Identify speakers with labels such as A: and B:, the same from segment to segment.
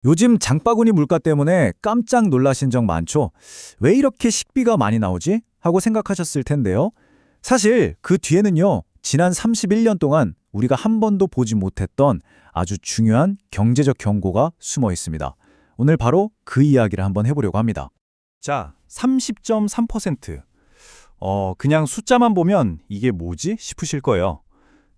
A: 요즘 장바구니 물가 때문에 깜짝 놀라신 적 많죠? 왜 이렇게 식비가 많이 나오지? 하고 생각하셨을 텐데요. 사실 그 뒤에는요, 지난 31년 동안 우리가 한 번도 보지 못했던 아주 중요한 경제적 경고가 숨어 있습니다. 오늘 바로 그 이야기를 한번 해보려고 합니다. 자, 30.3%. 그냥 숫자만 보면 이게 뭐지? 싶으실 거예요.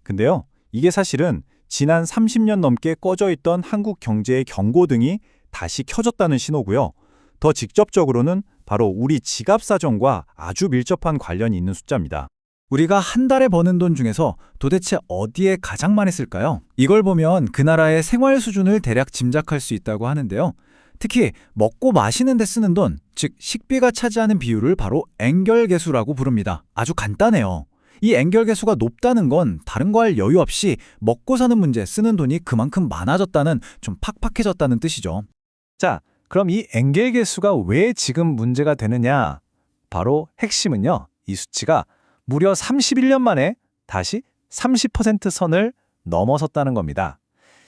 A: 근데요, 이게 사실은 지난 30년 넘게 꺼져 있던 한국 경제의 경고등이 다시 켜졌다는 신호고요. 더 직접적으로는 바로 우리 지갑 사정과 아주 밀접한 관련이 있는 숫자입니다. 우리가 한 달에 버는 돈 중에서 도대체 어디에 가장 많이 쓸까요? 이걸 보면 그 나라의 생활 수준을 대략 짐작할 수 있다고 하는데요. 특히 먹고 마시는 데 쓰는 돈, 즉 식비가 차지하는 비율을 바로 엔겔계수라고 부릅니다. 아주 간단해요. 이 엔겔계수가 높다는 건 다른 거 할 여유 없이 먹고 사는 문제에 쓰는 돈이 그만큼 많아졌다는, 좀 팍팍해졌다는 뜻이죠. 자, 그럼 이 엔겔계수가 왜 지금 문제가 되느냐? 바로 핵심은요, 이 수치가 무려 31년 만에 다시 30% 선을 넘어섰다는 겁니다.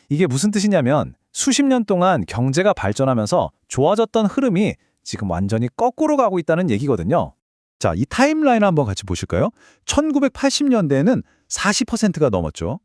A: 이게 무슨 뜻이냐면 수십 년 동안 경제가 발전하면서 좋아졌던 흐름이 지금 완전히 거꾸로 가고 있다는 얘기거든요. 자, 이 타임라인 한번 같이 보실까요? 1980년대에는 40%가 넘었죠.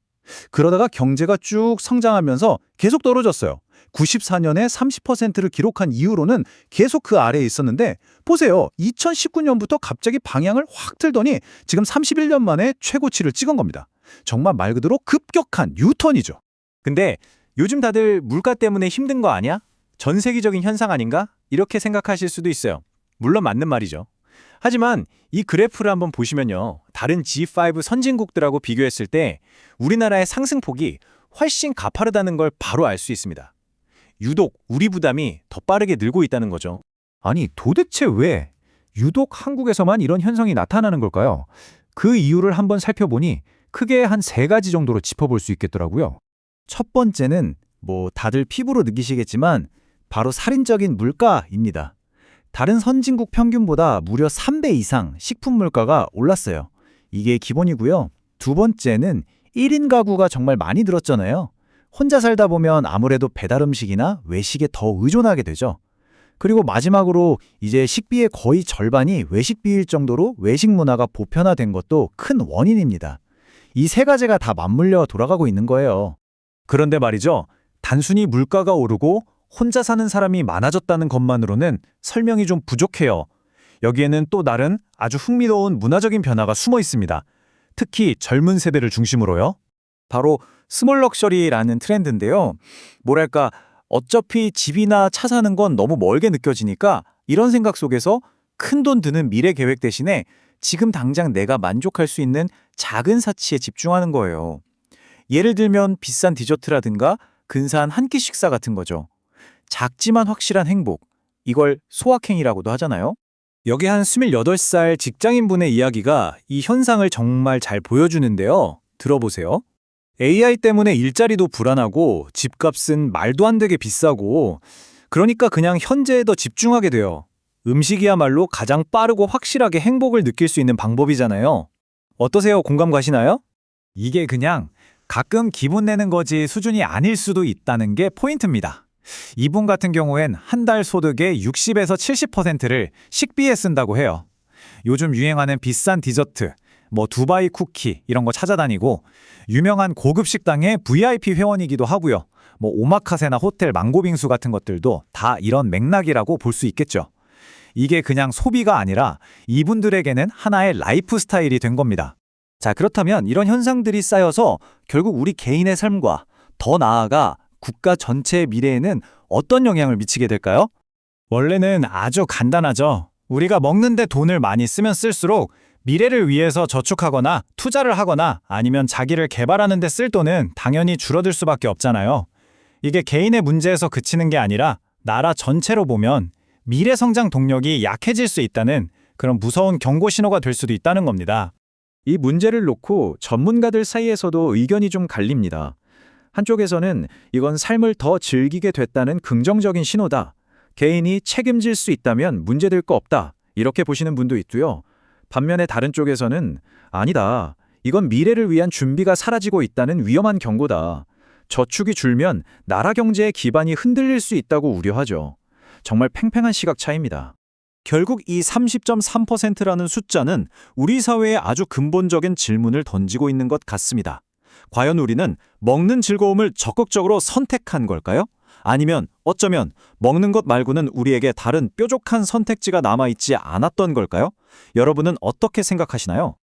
A: 그러다가 경제가 쭉 성장하면서 계속 떨어졌어요. 94년에 30%를 기록한 이후로는 계속 그 아래에 있었는데 보세요. 2019년부터 갑자기 방향을 확 틀더니 지금 31년 만에 최고치를 찍은 겁니다. 정말 말 그대로 급격한 유턴이죠. 근데 요즘 다들 물가 때문에 힘든 거 아니야? 전 세계적인 현상 아닌가? 이렇게 생각하실 수도 있어요. 물론 맞는 말이죠. 하지만 이 그래프를 한번 보시면요. 다른 G5 선진국들하고 비교했을 때 우리나라의 상승폭이 훨씬 가파르다는 걸 바로 알 수 있습니다. 유독 우리 부담이 더 빠르게 늘고 있다는 거죠. 아니, 도대체 왜 유독 한국에서만 이런 현상이 나타나는 걸까요? 그 이유를 한번 살펴보니 크게 한 3가지 정도로 짚어볼 수 있겠더라고요. 첫 번째는 다들 피부로 느끼시겠지만 바로 살인적인 물가입니다. 다른 선진국 평균보다 무려 3배 이상 식품 물가가 올랐어요. 이게 기본이고요. 두 번째는 1인 가구가 정말 많이 늘었잖아요. 혼자 살다 보면 아무래도 배달 음식이나 외식에 더 의존하게 되죠. 그리고 마지막으로 이제 식비의 거의 절반이 외식비일 정도로 외식 문화가 보편화된 것도 큰 원인입니다. 이 3가지가 다 맞물려 돌아가고 있는 거예요. 그런데 말이죠. 단순히 물가가 오르고 혼자 사는 사람이 많아졌다는 것만으로는 설명이 좀 부족해요. 여기에는 또 다른 아주 흥미로운 문화적인 변화가 숨어 있습니다. 특히 젊은 세대를 중심으로요. 바로 스몰 럭셔리라는 트렌드인데요. 뭐랄까, 어차피 집이나 차 사는 건 너무 멀게 느껴지니까 이런 생각 속에서 큰돈 드는 미래 계획 대신에 지금 당장 내가 만족할 수 있는 작은 사치에 집중하는 거예요. 예를 들면 비싼 디저트라든가 근사한 한 끼 식사 같은 거죠. 작지만 확실한 행복, 이걸 소확행이라고도 하잖아요. 여기 한 28살 직장인분의 이야기가 이 현상을 정말 잘 보여주는데요. 들어보세요. AI 때문에 일자리도 불안하고 집값은 말도 안 되게 비싸고 그러니까 그냥 현재에 더 집중하게 돼요. 음식이야말로 가장 빠르고 확실하게 행복을 느낄 수 있는 방법이잖아요. 어떠세요? 공감 가시나요? 이게 그냥 가끔 기분 내는 거지 수준이 아닐 수도 있다는 게 포인트입니다. 이분 같은 경우엔 한 달 소득의 60에서 70%를 식비에 쓴다고 해요. 요즘 유행하는 비싼 디저트, 두바이 쿠키 이런 거 찾아다니고 유명한 고급 식당의 VIP 회원이기도 하고요. 오마카세나 호텔 망고빙수 같은 것들도 다 이런 맥락이라고 볼 수 있겠죠. 이게 그냥 소비가 아니라 이분들에게는 하나의 라이프 스타일이 된 겁니다. 자, 그렇다면 이런 현상들이 쌓여서 결국 우리 개인의 삶과 더 나아가 국가 전체의 미래에는 어떤 영향을 미치게 될까요? 원래는 아주 간단하죠. 우리가 먹는데 돈을 많이 쓰면 쓸수록 미래를 위해서 저축하거나 투자를 하거나 아니면 자기를 개발하는 데 쓸 돈은 당연히 줄어들 수밖에 없잖아요. 이게 개인의 문제에서 그치는 게 아니라 나라 전체로 보면 미래 성장 동력이 약해질 수 있다는 그런 무서운 경고 신호가 될 수도 있다는 겁니다. 이 문제를 놓고 전문가들 사이에서도 의견이 좀 갈립니다. 한쪽에서는 이건 삶을 더 즐기게 됐다는 긍정적인 신호다. 개인이 책임질 수 있다면 문제될 거 없다. 이렇게 보시는 분도 있고요. 반면에 다른 쪽에서는 아니다. 이건 미래를 위한 준비가 사라지고 있다는 위험한 경고다. 저축이 줄면 나라 경제의 기반이 흔들릴 수 있다고 우려하죠. 정말 팽팽한 시각 차이입니다. 결국 이 30.3%라는 숫자는 우리 사회에 아주 근본적인 질문을 던지고 있는 것 같습니다. 과연 우리는 먹는 즐거움을 적극적으로 선택한 걸까요? 아니면 어쩌면 먹는 것 말고는 우리에게 다른 뾰족한 선택지가 남아있지 않았던 걸까요? 여러분은 어떻게 생각하시나요?